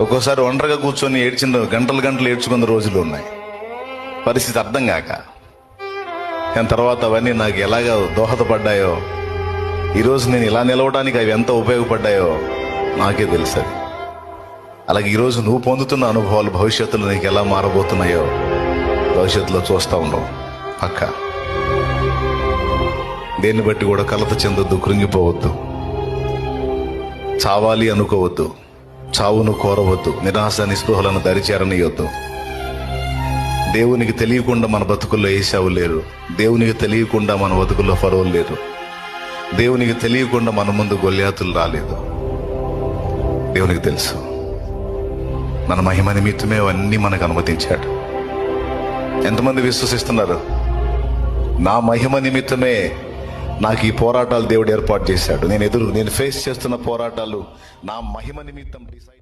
ఒక్కోసారి ఒంటరిగా కూర్చొని ఏడ్చిన గంటలు గంటలు ఏడ్చుకున్న రోజులు ఉన్నాయి, పరిస్థితి అర్థం కాక. కానీ తర్వాత అవన్నీ నాకు ఎలాగ దోహదపడ్డాయో, ఈరోజు నేను ఇలా నిలవడానికి అవి ఎంత ఉపయోగపడ్డాయో నాకే తెలుసు. అలాగే ఈరోజు నువ్వు పొందుతున్న అనుభవాలు భవిష్యత్తులో నీకు ఎలా మారబోతున్నాయో భవిష్యత్తులో చూస్తూ ఉండవు పక్క. దేన్ని బట్టి కూడా కలత చెందొద్దు, కృంగిపోవద్దు, చావాలి అనుకోవద్దు, చావును కోరవద్దు, నిరాశ నిస్పృహలను దరిచేరనియొద్దు. దేవునికి తెలియకుండా మన బతుకుల్లో ఏశావు లేరు, దేవునికి తెలియకుండా మన బతుకుల్లో ఫరోలు లేరు, దేవునికి తెలియకుండా మన ముందు గొల్యాతులు రాలేదు. దేవునికి తెలుసు మన మహిమ నిమిత్తమే అవన్నీ మనకు అనుమతించాడు. ఎంతమంది విశ్వసిస్తున్నారు? నా మహిమ నిమిత్తమే నాకు ఈ పోరాటాలు దేవుడు ఏర్పాటు చేశాడు. నేను ఫేస్ చేస్తున్న పోరాటాలు నా మహిమ నిమిత్తం డిసైడ్